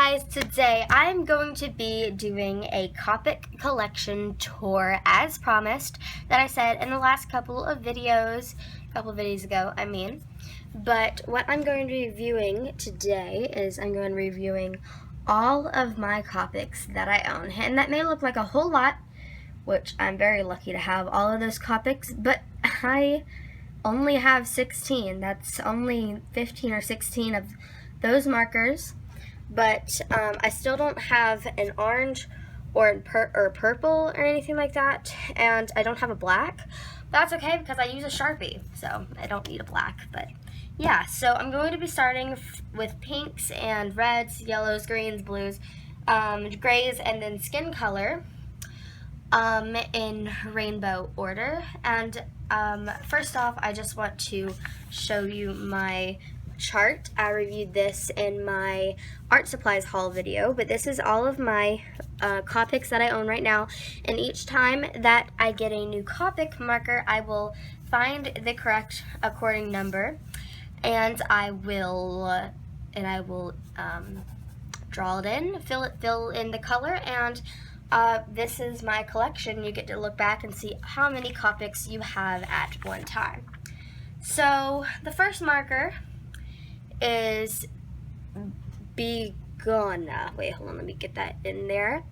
guys, today I'm going to be doing a Copic Collection tour as promised that I said in the last couple of videos ago, But what I'm going to be reviewing today is I'm going to be reviewing all of my Copics that I own. And that may look like a whole lot, which I'm very lucky to have all of those Copics, but I only have 16. That's only 15 or 16 of those markers. But I still don't have an orange or purple or anything like that, and I don't have a black. That's okay because I use a Sharpie, so I don't need a black. But yeah, so I'm going to be starting with pinks and reds, yellows, greens, blues, grays, and then skin color in rainbow order. And first off, I just want to show you my chart. I reviewed this in my art supplies haul video, but this is all of my Copics that I own right now, and each time that I get a new Copic marker, I will find the correct according number, and I will draw it in, fill in the color, and this is my collection. You get to look back and see how many Copics you have at one time. So the first marker is Bigornia. Wait, hold on, let me get that in there.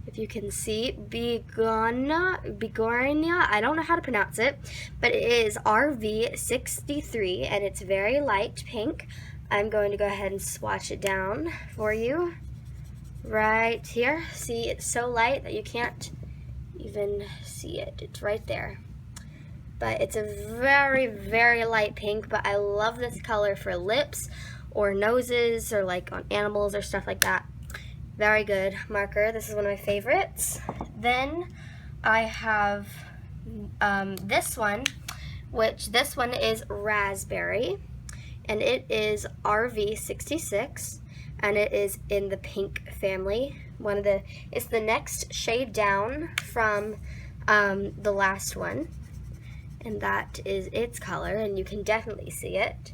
If you can see, Bigornia, I don't know how to pronounce it, but it is RV63, and it's very light pink. I'm going to go ahead and swatch it down for you right here. See, it's so light that you can't even see it. It's right there. But it's a very, very light pink, but I love this color for lips or noses or like on animals or stuff like that. Very good marker. This is one of my favorites. Then I have this one, which this one is raspberry, and it is RV66, and it is in the pink family. It's the next shade down from the last one. And that is its color, and you can definitely see it.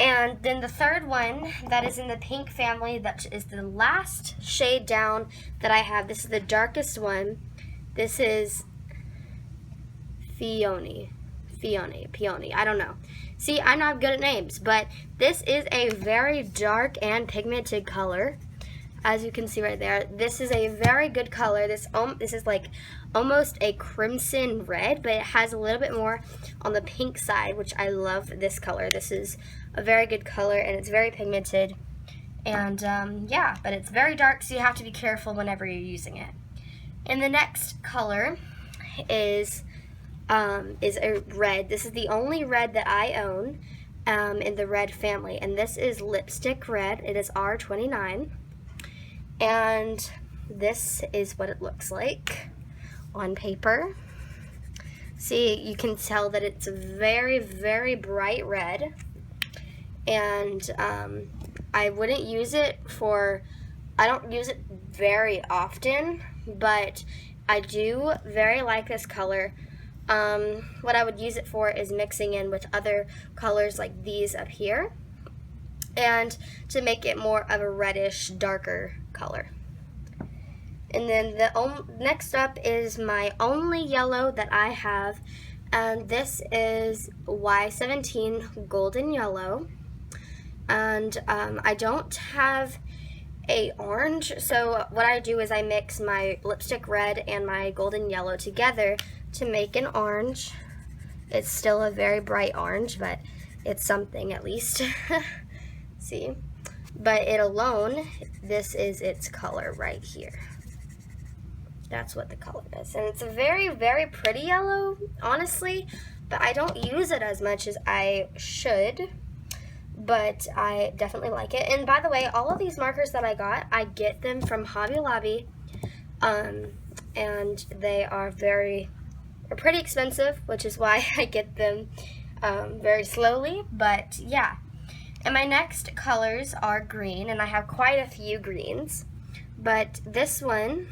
And then the third one that is in the pink family, that is the last shade down that I have. This is the darkest one. This is Peony. I don't know. See, I'm not good at names, but this is a very dark and pigmented color. As you can see right there, this is a very good color. This is like almost a crimson red, but it has a little bit more on the pink side, which I love this color. This is a very good color, and it's very pigmented. And yeah, but it's very dark, so you have to be careful whenever you're using it. And the next color is a red. This is the only red that I own in the red family, and this is lipstick red. It is R29. And this is what it looks like on paper. See, you can tell that it's a very, very bright red. And I wouldn't use it I don't use it very often, but I do very like this color. What I would use it for is mixing in with other colors like these up here, and to make it more of a reddish, darker color. And then the next up is my only yellow that I have, and this is Y17 Golden Yellow. And I don't have a orange, so what I do is I mix my lipstick red and my golden yellow together to make an orange. It's still a very bright orange, but it's something at least. See, but it alone, this is its color right here. That's what the color is, and it's a very, very pretty yellow, honestly, but I don't use it as much as I should, but I definitely like it. And by the way, all of these markers that I got, I get them from Hobby Lobby, and they are pretty expensive, which is why I get them very slowly, but yeah. And my next colors are green, and I have quite a few greens, but this one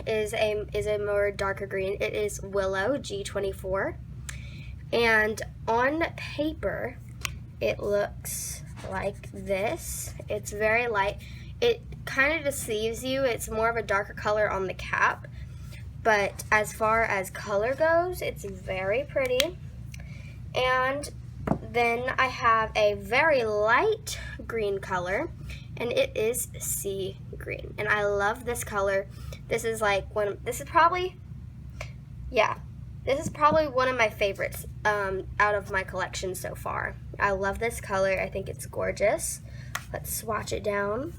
is a more darker green. It is Willow G24, and on paper it looks like this. It's very light. it kind of deceives you. It's more of a darker color on the cap, but as far as color goes, it's very pretty. And then I have a very light green color, and it is sea green. And I love this color. This is like this is probably one of my favorites out of my collection so far. I love this color. I think it's gorgeous. Let's swatch it down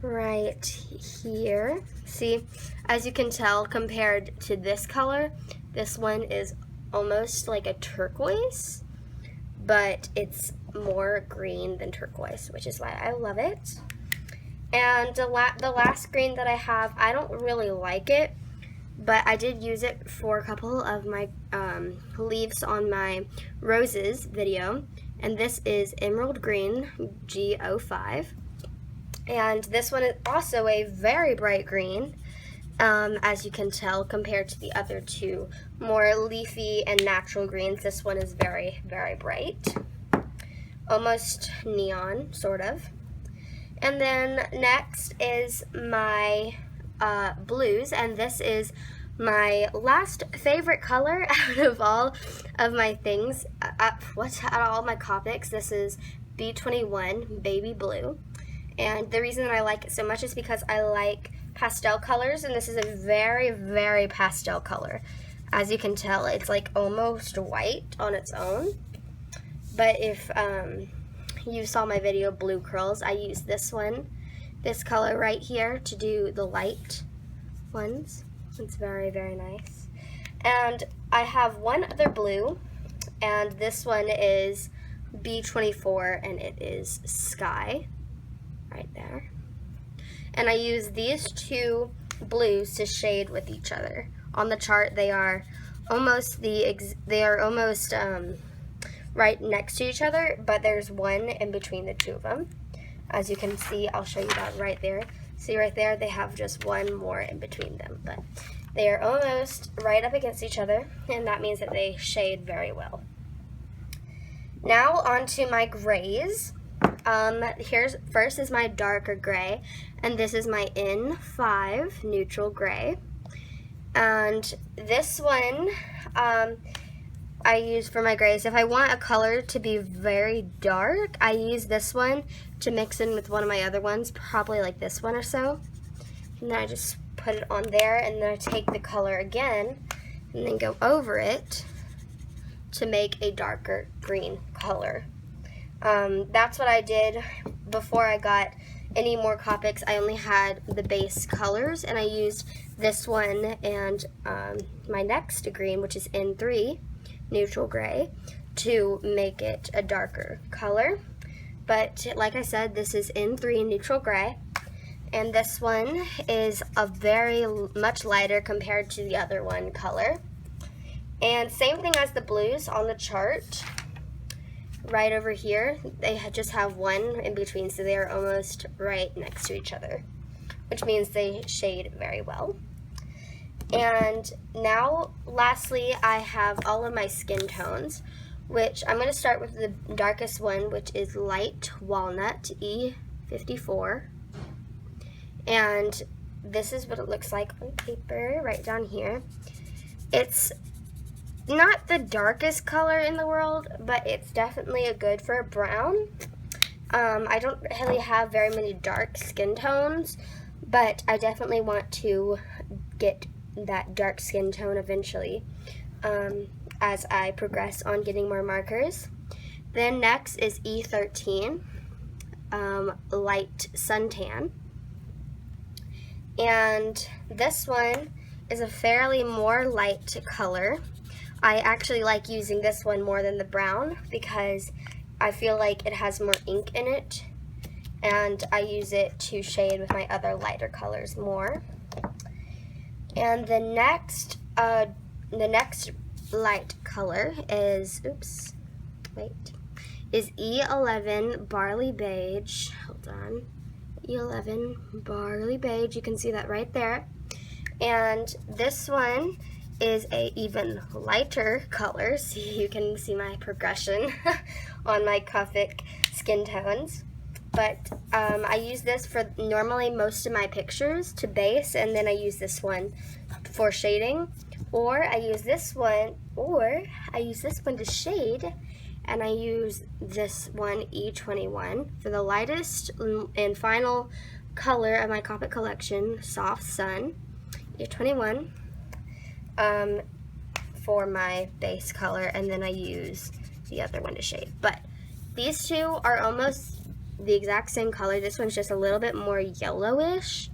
right here. See, as you can tell, compared to this color, this one is almost like a turquoise, but it's more green than turquoise, which is why I love it. And the last green that I have, I don't really like it, but I did use it for a couple of my leaves on my roses video, and this is Emerald Green G05. And this one is also a very bright green, as you can tell, compared to the other two more leafy and natural greens. This one is very, very bright, almost neon, sort of. And then next is my blues, and this is my last favorite color out of all of my things. Out of all my Copics, this is B21 Baby Blue. And the reason that I like it so much is because I like pastel colors, and this is a very, very pastel color. As you can tell, it's like almost white on its own. But if you saw my video Blue Curls, I used this color right here to do the light ones. It's very, very nice. And I have one other blue, and this one is B24, and it is Sky. Right there. And I use these two blues to shade with each other. On the chart, they are almost right next to each other, but there's one in between the two of them. As you can see, I'll show you that right there. See right there, they have just one more in between them, but they are almost right up against each other, and that means that they shade very well. Now on to my grays. First is my darker gray, and this is my N5 neutral gray. And this one I use for my grays. If I want a color to be very dark, I use this one to mix in with one of my other ones, probably like this one or so. And then I just put it on there, and then I take the color again and then go over it to make a darker green color. That's what I did before I got any more Copics. I only had the base colors, and I used this one and my next green, which is N3 neutral gray, to make it a darker color. But like I said, this is N3 neutral gray, and this one is a very much lighter compared to the other one color. And same thing as the blues on the chart. Right over here, they just have one in between, so they are almost right next to each other, which means they shade very well. And now, lastly, I have all of my skin tones, which I'm going to start with the darkest one, which is Light Walnut E54. And this is what it looks like on paper, right down here. It's not the darkest color in the world, but it's definitely a good for a brown. I don't really have very many dark skin tones, but I definitely want to get that dark skin tone eventually as I progress on getting more markers. Then next is E13, Light Suntan. And this one is a fairly more light color. I actually like using this one more than the brown because I feel like it has more ink in it, and I use it to shade with my other lighter colors more. And the next light color is, is E11 Barley Beige. Hold on. E11 Barley Beige. You can see that right there. And this one is a even lighter color, so you can see my progression on my Copic skin tones. but I use this for normally most of my pictures to base, and then I use this one for shading, or I use this one to shade, and I use this one, E21, for the lightest and final color of my Copic Collection, Soft Sun, E21, for my base color, and then I use the other one to shade. But these two are almost the exact same color. This one's just a little bit more yellowish,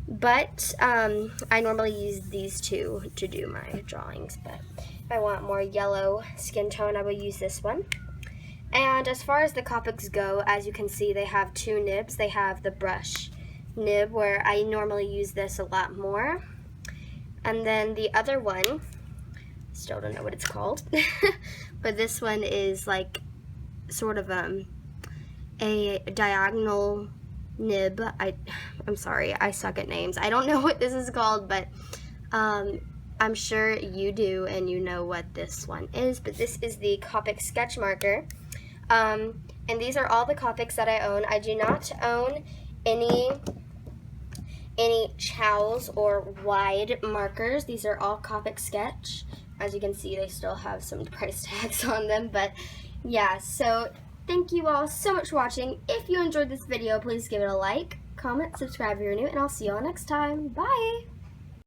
but I normally use these two to do my drawings, but if I want more yellow skin tone, I will use this one. And as far as the Copics go, as you can see, they have two nibs. They have the brush nib, where I normally use this a lot more, and then the other one, still don't know what it's called, but this one is like sort of a diagonal nib. I'm sorry, I suck at names. I don't know what this is called, but I'm sure you do and you know what this one is. But this is the Copic sketch marker, and these are all the Copics that I own. I do not own any Chow's or wide markers. These are all Copic sketch. As you can see, they still have some price tags on them, but yeah, so thank you all so much for watching. If you enjoyed this video, please give it a like, comment, subscribe if you're new, and I'll see you all next time. Bye!